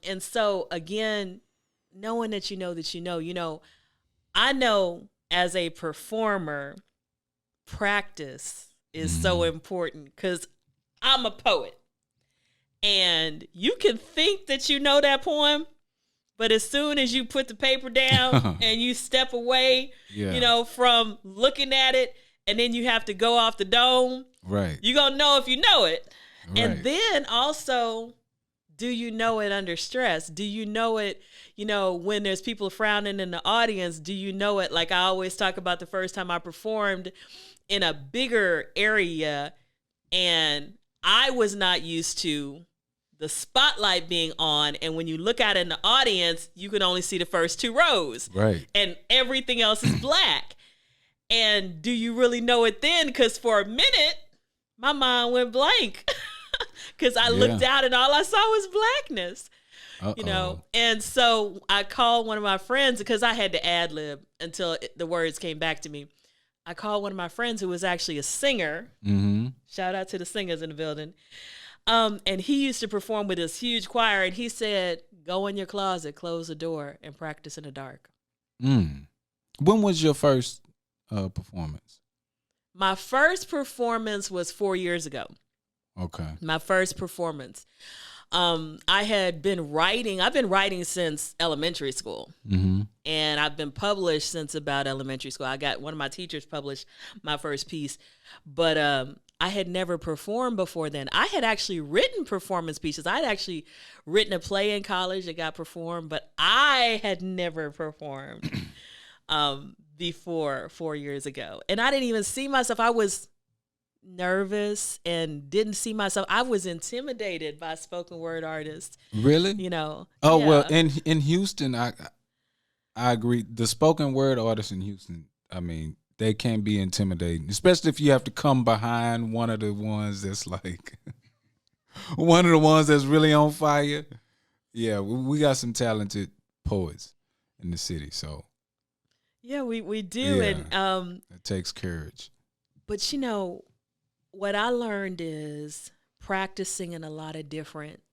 And so again, knowing that I know as a performer, practice is so Mm. important because I'm a poet. And you can think that you know that poem, but as soon as you put the paper down and you step away, Yeah. from looking at it, and then you have to go off the dome, Right. you're going to know if you know it. And Right. then also, do you know it under stress? Do you know it, when there's people frowning in the audience? Do you know it? Like I always talk about the first time I performed in a bigger area, and I was not used to the spotlight being on, and when you look out in the audience, you can only see the first two rows. Right. And everything else is black. And do you really know it then? Because for a minute, my mind went blank. Because I looked out and all I saw was blackness. Uh-oh. And so I called one of my friends because I had to ad lib until the words came back to me. I called one of my friends who was actually a singer. Mm-hmm. Shout out to the singers in the building. And he used to perform with this huge choir, and he said, "Go in your closet, close the door, and practice in the dark." Mm. When was your first performance? My first performance was 4 years ago. Okay. My first performance. I had been writing. I've been writing since elementary school. Mm-hmm. And I've been published since about elementary school. I got one of my teachers published my first piece. But I had never performed before then. I had actually written performance pieces. I had actually written a play in college that got performed, but I had never performed before 4 years ago. And I didn't even see myself. I was nervous and didn't see myself. I was intimidated by spoken word artists. Really? Oh, Yeah. well, in Houston, I agree. The spoken word artists in Houston, I mean, they can be intimidating, especially if you have to come behind one of the ones that's like one of the ones that's really on fire. Yeah, we got some talented poets in the city, so Yeah, we do. yeah, And it takes courage. but what I learned is practicing in a lot of different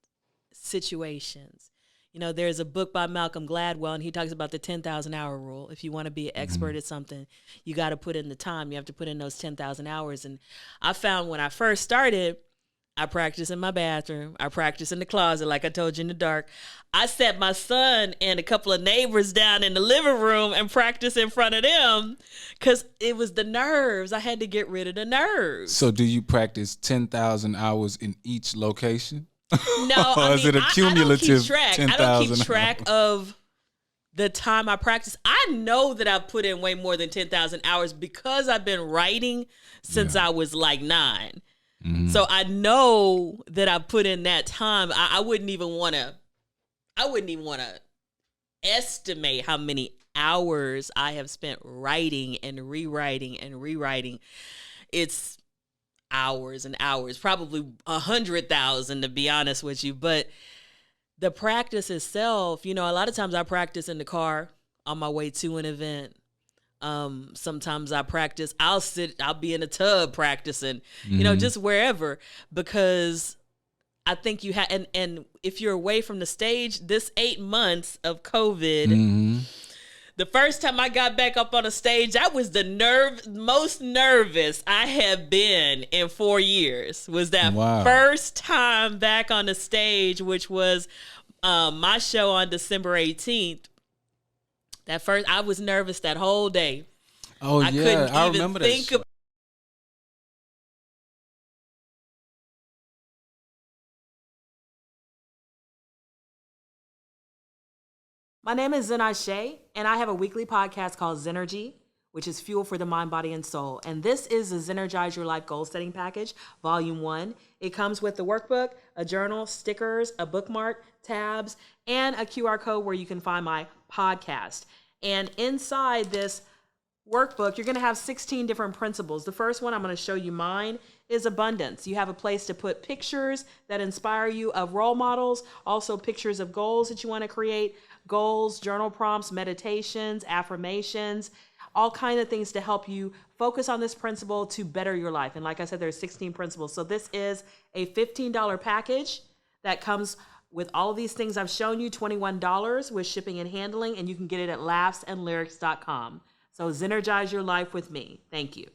situations. There's a book by Malcolm Gladwell, and he talks about the 10,000 hour rule. If you want to be an expert at something, you got to put in the time. You have to put in those 10,000 hours. And I found when I first started, I practiced in my bathroom. I practiced in the closet, like I told you, in the dark. I sat my son and a couple of neighbors down in the living room and practiced in front of them because it was the nerves. I had to get rid of the nerves. So do you practice 10,000 hours in each location? No, or is it a cumulative I don't keep track of the time I practice. I know that I've put in way more than 10,000 hours because I've been writing since I was like 9. Mm-hmm. So I know that I put in that time. I wouldn't even want to estimate how many hours I have spent writing and rewriting. It's hours and hours, probably 100,000 to be honest with you. But the practice itself, a lot of times I practice in the car on my way to an event. Sometimes I practice, I'll be in a tub practicing, just wherever, because I think you have, and if you're away from the stage, this 8 months of COVID, the first time I got back up on a stage, that was the most nervous I have been in 4 years. Was that first time back on the stage, which was my show on December 18th. That first, I was nervous that whole day. Oh, I couldn't I even remember think that. My name is Zen Ase, and I have a weekly podcast called Zennurgy, which is fuel for the mind, body, and soul. And this is the Zennurgize Your Life Goal Setting Package, Volume 1. It comes with the workbook, a journal, stickers, a bookmark, tabs, and a QR code where you can find my podcast. And inside this workbook, you're going to have 16 different principles. The first one, I'm going to show you mine, is abundance. You have a place to put pictures that inspire you of role models, also pictures of goals that you want to create, goals, journal prompts, meditations, affirmations, all kinds of things to help you focus on this principle to better your life. And like I said, there's 16 principles. So this is a $15 package that comes with all of these things I've shown you, $21 with shipping and handling, and you can get it at laughsandlyrics.com. So Zennurgize your life with me. Thank you.